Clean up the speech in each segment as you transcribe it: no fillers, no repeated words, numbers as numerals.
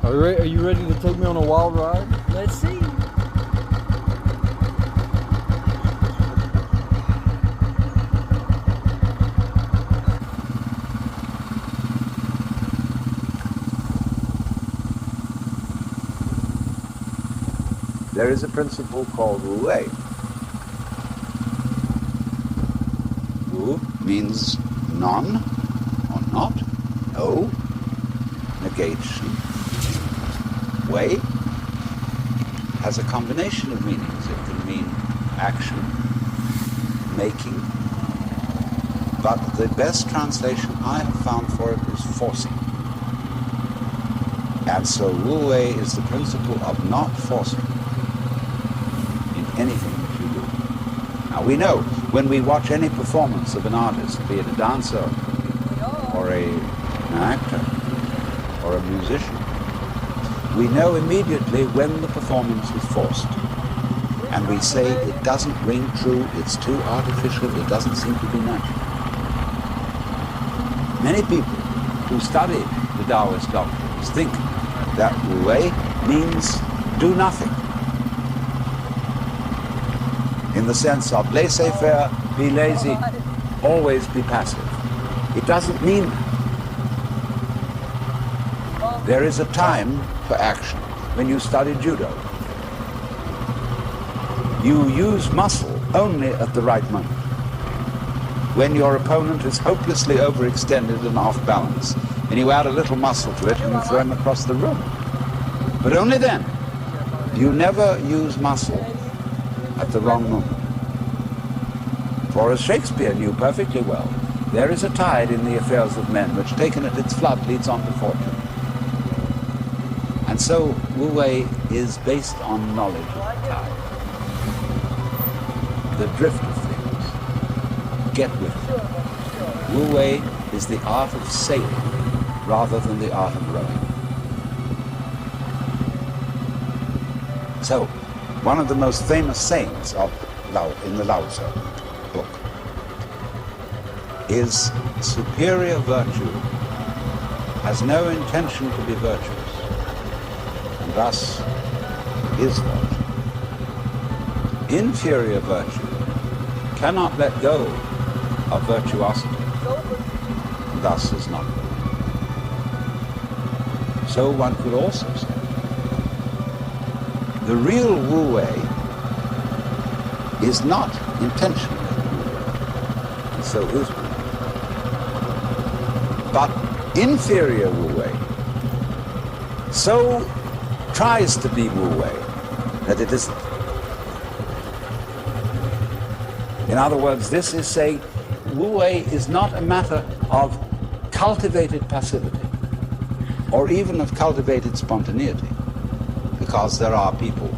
Are you ready to take me on a wild ride? Let's see. There is a principle called Wu Wei. Wu means none or not, no, negation. Wei has a combination of meanings. It can mean action, making, but the best translation I have found for it is forcing. And so Wu Wei is the principle of not forcing in anything that you do. Now we know when we watch any performance of an artist, be it a dancer or an actor or a musician, we know immediately when the performance is forced. And we say it doesn't ring true, it's too artificial, it doesn't seem to be natural. Many people who study the Taoist doctrines think that Wu Wei means do nothing. In the sense of laissez-faire, be lazy, always be passive. It doesn't mean that. There is a time for action. When you study judo, you use muscle only at the right moment. When your opponent is hopelessly overextended and off balance, and you add a little muscle to it and you throw him across the room. But only then. You never use muscle at the wrong moment. For as Shakespeare knew perfectly well, there is a tide in the affairs of men which, taken at its flood, leads on to fortune. And so Wu Wei is based on knowledge of the tide, the drift of things. Get with it. Wu Wei is the art of sailing rather than the art of rowing. So, one of the most famous sayings of in the Lao Tzu book is superior virtue has no intention to be virtuous, and thus is virtue. Inferior virtue cannot let go of virtuosity, and thus is not virtue. So one could also say the real Wu Wei is not intentional, and so is Wu Wei. But inferior Wu Wei so tries to be Wu Wei that it isn't. In other words, this is saying Wu Wei is not a matter of cultivated passivity or even of cultivated spontaneity, because there are people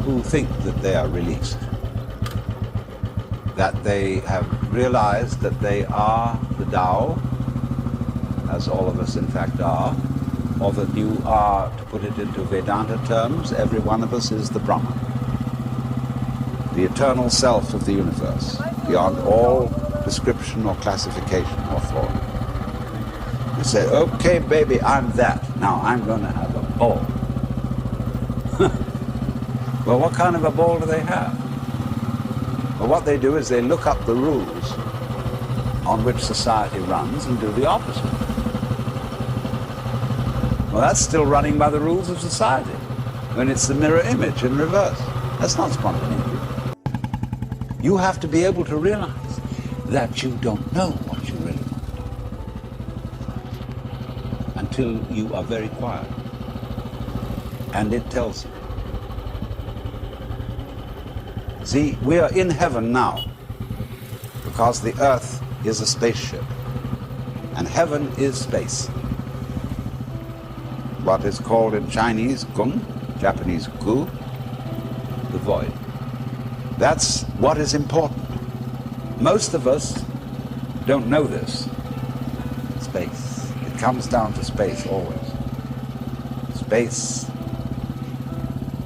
who think that they are released, that they have realized that they are the Tao, as all of us in fact are, or that you are, to put it into Vedanta terms, every one of us is the Brahman, the eternal self of the universe, beyond all description or classification or thought. You say, okay, baby, I'm that. Now I'm going to have a ball. Well, what kind of a ball do they have? Well, what they do is they look up the rules on which society runs and do the opposite. Well, that's still running by the rules of society, when it's the mirror image in reverse. That's not spontaneity. You have to be able to realize that you don't know what you really want until you are very quiet, and it tells you. See, we are in heaven now because the earth is a spaceship and heaven is space. What is called in Chinese Gung, Japanese Gu, the void. That's what is important. Most of us don't know this. Space. It comes down to space always. Space,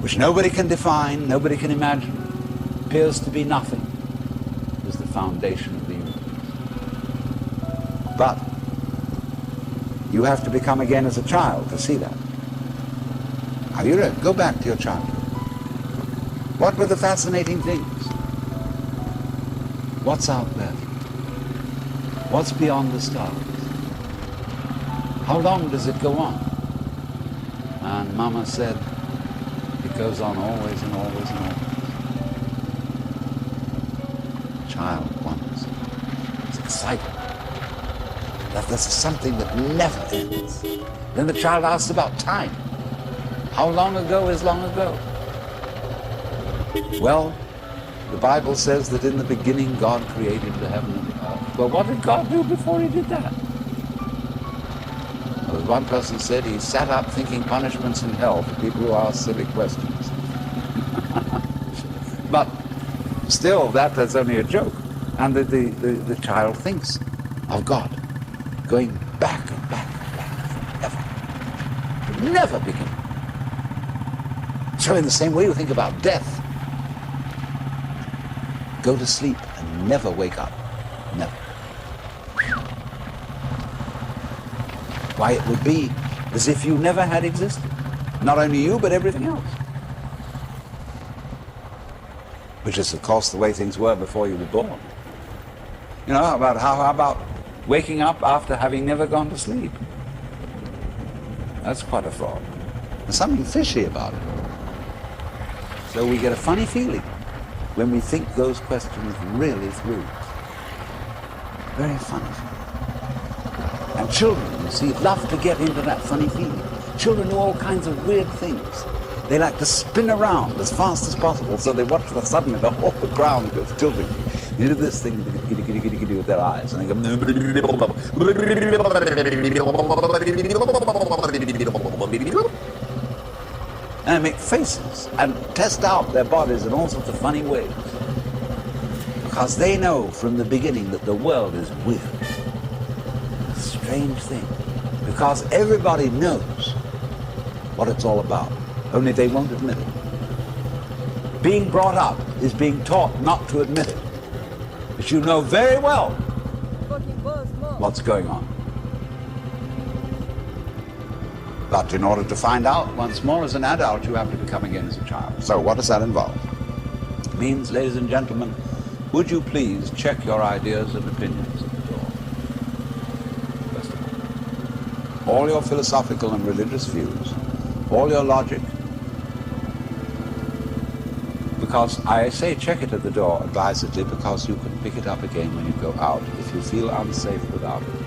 which nobody can define, nobody can imagine, appears to be nothing, is the foundation of the universe. But you have to become again as a child to see that. Now you go back to your childhood. What were the fascinating things? What's out there? What's beyond the stars? How long does it go on? And Mama said, it goes on always and always and always. The child wonders. It's exciting. That there's something that never ends. Then the child asks about time. How long ago is long ago? Well, the Bible says that in the beginning God created the heaven and the earth. Well, what did God do before he did that? Well, as one person said, he sat up thinking punishments in hell for people who ask silly questions. But still, that's only a joke. And the child thinks of God going back and back and back forever. Never begin. So in the same way, you think about death. Go to sleep and never wake up. Never. Why, it would be as if you never had existed. Not only you, but everything else. Which is, of course, the way things were before you were born. You know, how about waking up after having never gone to sleep? That's quite a fraud. There's something fishy about it. So we get a funny feeling when we think those questions really through. Very funny. And children, you see, love to get into that funny feeling. Children do all kinds of weird things. They like to spin around as fast as possible, so they watch suddenly the whole ground goes tilting. They do this thing with their eyes, and they go... and make faces and test out their bodies in all sorts of funny ways. Because they know from the beginning that the world is weird. A strange thing. Because everybody knows what it's all about, only they won't admit it. Being brought up is being taught not to admit it. But you know very well what's going on. But in order to find out once more as an adult, you have to become again as a child. So what does that involve? It means, ladies and gentlemen, would you please check your ideas and opinions at the door? First of all your philosophical and religious views, all your logic. Because I say check it at the door advisedly, because you can pick it up again when you go out if you feel unsafe without it.